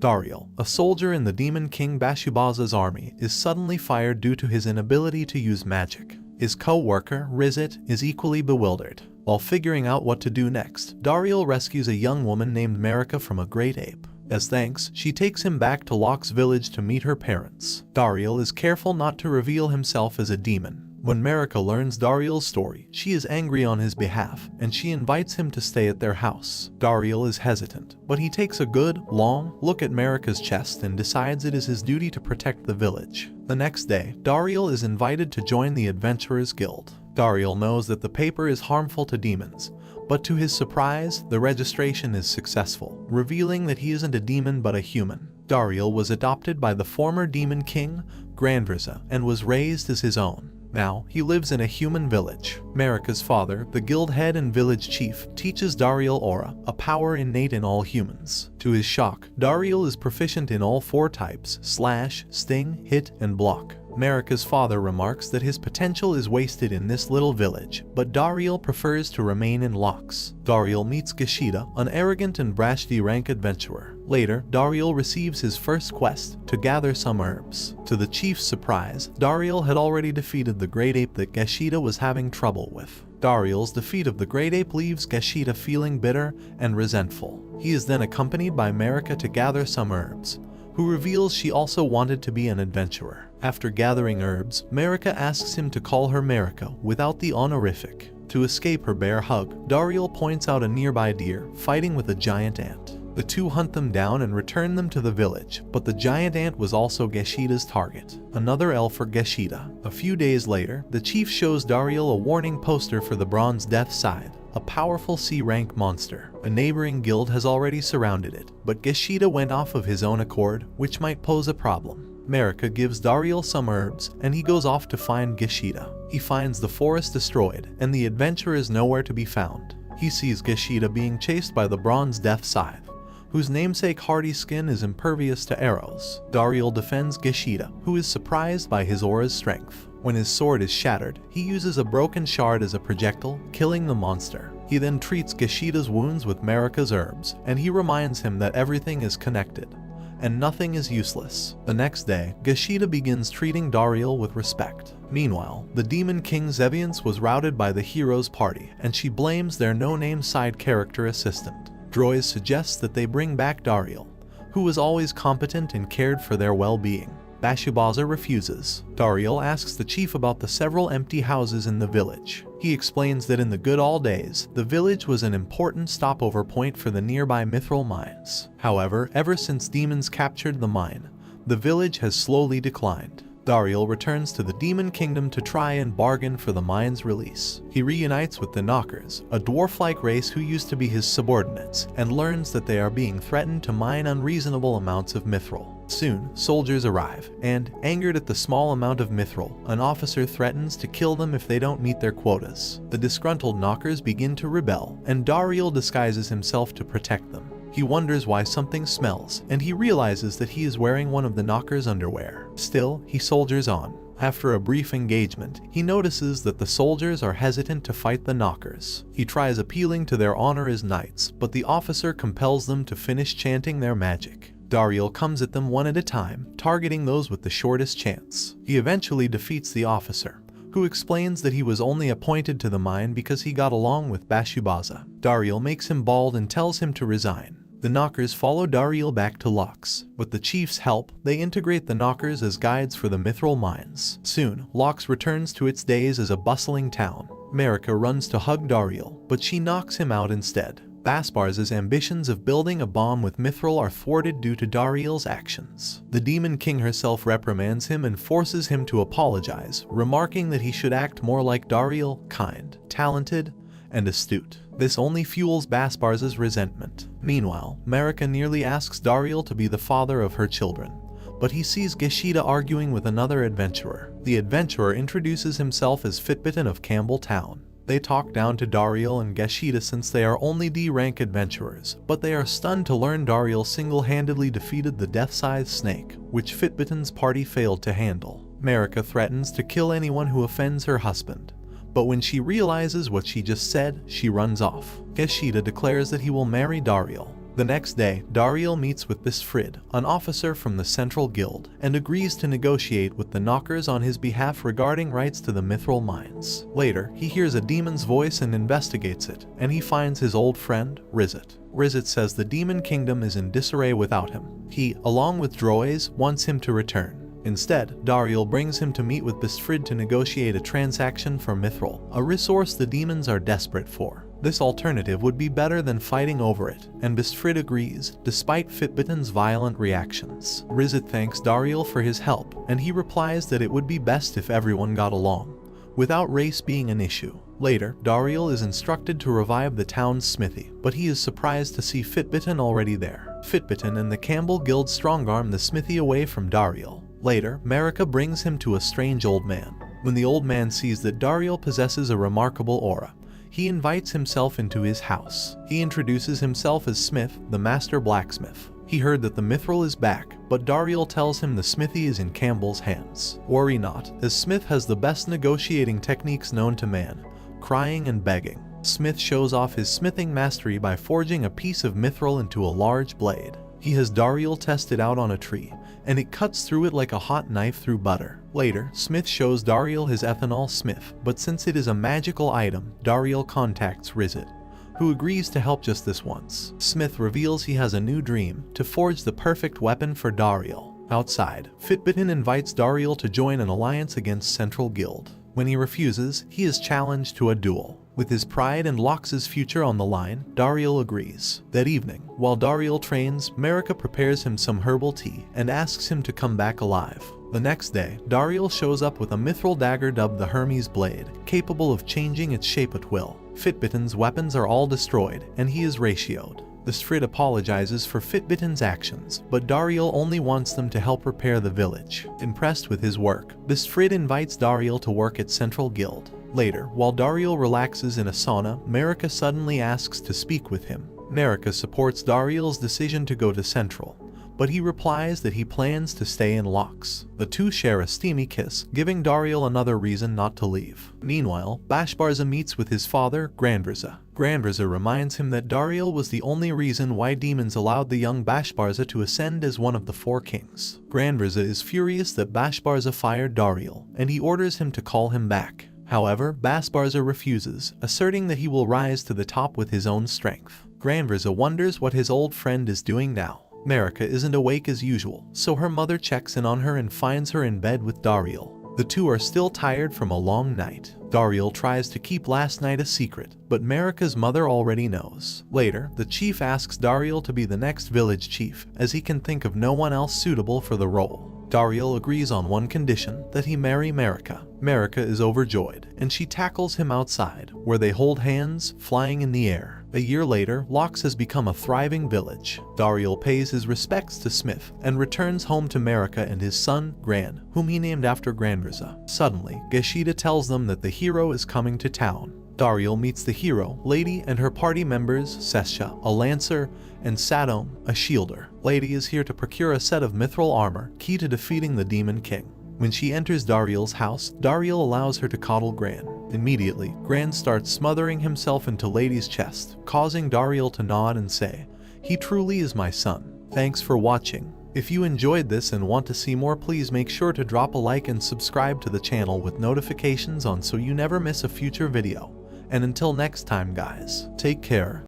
Dariel, a soldier in the Demon King Bashubaza's army, is suddenly fired due to his inability to use magic. His co-worker, Rizit, is equally bewildered. While figuring out what to do next, Dariel rescues a young woman named Marika from a great ape. As thanks, she takes him back to Locke's village to meet her parents. Dariel is careful not to reveal himself as a demon. When Marika learns Dariel's story, she is angry on his behalf, and she invites him to stay at their house. Dariel is hesitant, but he takes a good, long look at Marika's chest and decides it is his duty to protect the village. The next day, Dariel is invited to join the Adventurers Guild. Dariel knows that the paper is harmful to demons, but to his surprise, the registration is successful, revealing that he isn't a demon but a human. Dariel was adopted by the former Demon King, Grandriza, and was raised as his own. Now, he lives in a human village. Marika's father, the guild head and village chief, teaches Dariel Aura, a power innate in all humans. To his shock, Dariel is proficient in all 4 types: slash, sting, hit, and block. Marika's father remarks that his potential is wasted in this little village, but Dariel prefers to remain in Locks. Dariel meets Gashida, an arrogant and brash D-rank adventurer. Later, Dariel receives his first quest, to gather some herbs. To the chief's surprise, Dariel had already defeated the great ape that Gashida was having trouble with. Dariel's defeat of the great ape leaves Gashida feeling bitter and resentful. He is then accompanied by Marika to gather some herbs, who reveals she also wanted to be an adventurer. After gathering herbs, Marika asks him to call her Marika without the honorific. To escape her bear hug, Dariel points out a nearby deer fighting with a giant ant. The two hunt them down and return them to the village, but the giant ant was also Gashida's target. Another L for Gashida. A few days later, the chief shows Dariel a warning poster for the Bronze Death Side, a powerful C-rank monster. A neighboring guild has already surrounded it, but Gashida went off of his own accord, which might pose a problem. Marika gives Dariel some herbs, and he goes off to find Gashida. He finds the forest destroyed, and the adventurer is nowhere to be found. He sees Gashida being chased by the Bronze Death Scythe, whose namesake hardy skin is impervious to arrows. Dariel defends Gashida, who is surprised by his aura's strength. When his sword is shattered, he uses a broken shard as a projectile, killing the monster. He then treats Gashida's wounds with Marika's herbs, and he reminds him that everything is connected, and nothing is useless. The next day, Gashida begins treating Dariel with respect. Meanwhile, the Demon King Zeviance was routed by the hero's party, and she blames their no-name side character assistant. Droys suggests that they bring back Dariel, who was always competent and cared for their well-being. Bashubaza refuses. Dariel asks the chief about the several empty houses in the village. He explains that in the good old days, the village was an important stopover point for the nearby mithril mines. However, ever since demons captured the mine, the village has slowly declined. Dariel returns to the Demon Kingdom to try and bargain for the mine's release. He reunites with the Knockers, a dwarf-like race who used to be his subordinates, and learns that they are being threatened to mine unreasonable amounts of mithril. Soon, soldiers arrive, and, angered at the small amount of mithril, an officer threatens to kill them if they don't meet their quotas. The disgruntled Knockers begin to rebel, and Dariel disguises himself to protect them. He wonders why something smells, and he realizes that he is wearing one of the Knockers' underwear. Still, he soldiers on. After a brief engagement, he notices that the soldiers are hesitant to fight the Knockers. He tries appealing to their honor as knights, but the officer compels them to finish chanting their magic. Dariel comes at them one at a time, targeting those with the shortest chance. He eventually defeats the officer, who explains that he was only appointed to the mine because he got along with Bashubaza. Dariel makes him bald and tells him to resign. The Knockers follow Dariel back to Locks. With the chief's help, they integrate the Knockers as guides for the mithril mines. Soon, Locks returns to its days as a bustling town. Marika runs to hug Dariel, but she knocks him out instead. Basbarz's ambitions of building a bomb with mithril are thwarted due to Dariel's actions. The Demon King herself reprimands him and forces him to apologize, remarking that he should act more like Dariel, kind, talented, and astute. This only fuels Basbarz's resentment. Meanwhile, Marika nearly asks Dariel to be the father of her children, but he sees Gashida arguing with another adventurer. The adventurer introduces himself as Fitbiton of Campbell Town. They talk down to Dariel and Gashida since they are only D-rank adventurers, but they are stunned to learn Dariel single-handedly defeated the Death-Scythe Snake, which Fitbiton's party failed to handle. Marika threatens to kill anyone who offends her husband, but when she realizes what she just said, she runs off. Gashida declares that he will marry Dariel, The next day, Dariel meets with Bisfrid, an officer from the Central Guild, and agrees to negotiate with the Knockers on his behalf regarding rights to the mithril mines. Later, he hears a demon's voice and investigates it, and he finds his old friend, Rizit. Rizit says the Demon Kingdom is in disarray without him. He, along with Droiz, wants him to return. Instead, Dariel brings him to meet with Bisfrid to negotiate a transaction for mithril, a resource the demons are desperate for. This alternative would be better than fighting over it, and Bisfrid agrees, despite Fitbitin's violent reactions. Rizit thanks Dariel for his help, and he replies that it would be best if everyone got along, without race being an issue. Later, Dariel is instructed to revive the town's smithy, but he is surprised to see Fitbitin already there. Fitbitin and the Campbell Guild strongarm the smithy away from Dariel. Later, Marika brings him to a strange old man. When the old man sees that Dariel possesses a remarkable aura, he invites himself into his house. He introduces himself as Smith, the master blacksmith. He heard that the mithril is back, but Dariel tells him the smithy is in Campbell's hands. Worry not, as Smith has the best negotiating techniques known to man, crying and begging. Smith shows off his smithing mastery by forging a piece of mithril into a large blade. He has Dariel test it out on a tree, and it cuts through it like a hot knife through butter. Later, Smith shows Dariel his ethanol smith, but since it is a magical item, Dariel contacts Rizit, who agrees to help just this once. Smith reveals he has a new dream, to forge the perfect weapon for Dariel. Outside, Fitbitin invites Dariel to join an alliance against Central Guild. When he refuses, he is challenged to a duel. With his pride and Lox's future on the line, Dariel agrees. That evening, while Dariel trains, Marika prepares him some herbal tea and asks him to come back alive. The next day, Dariel shows up with a mithril dagger dubbed the Hermes Blade, capable of changing its shape at will. Fitbitin's weapons are all destroyed, and he is ratioed. Bisfrid apologizes for Fitbitin's actions, but Dariel only wants them to help repair the village. Impressed with his work, Bisfrid invites Dariel to work at Central Guild. Later, while Dariel relaxes in a sauna, Marika suddenly asks to speak with him. Marika supports Dariel's decision to go to Central, but he replies that he plans to stay in Lox. The two share a steamy kiss, giving Dariel another reason not to leave. Meanwhile, Bashbarza meets with his father, Grandrza. Grandrza reminds him that Dariel was the only reason why demons allowed the young Bashbarza to ascend as one of the four kings. Grandrza is furious that Bashbarza fired Dariel, and he orders him to call him back. However, Bashbarza refuses, asserting that he will rise to the top with his own strength. Grandrza wonders what his old friend is doing now. Marika isn't awake as usual, so her mother checks in on her and finds her in bed with Dariel. The two are still tired from a long night. Dariel tries to keep last night a secret, but Marika's mother already knows. Later, the chief asks Dariel to be the next village chief, as he can think of no one else suitable for the role. Dariel agrees on one condition, that he marry Marika. Marika is overjoyed, and she tackles him outside, where they hold hands, flying in the air. A year later, Lox has become a thriving village. Dariel pays his respects to Smith, and returns home to Marika and his son, Gran, whom he named after Grandrza. Suddenly, Geshida tells them that the hero is coming to town. Dariel meets the hero, Lady, and her party members, Sesha, a lancer, and Sadom, a shielder. Lady is here to procure a set of mithril armor, key to defeating the Demon King. When she enters Dariel's house, Dariel allows her to coddle Gran. Immediately, Gran starts smothering himself into Lady's chest, causing Dariel to nod and say, "He truly is my son." Thanks for watching. If you enjoyed this and want to see more, please make sure to drop a like and subscribe to the channel with notifications on so you never miss a future video. And until next time guys, take care.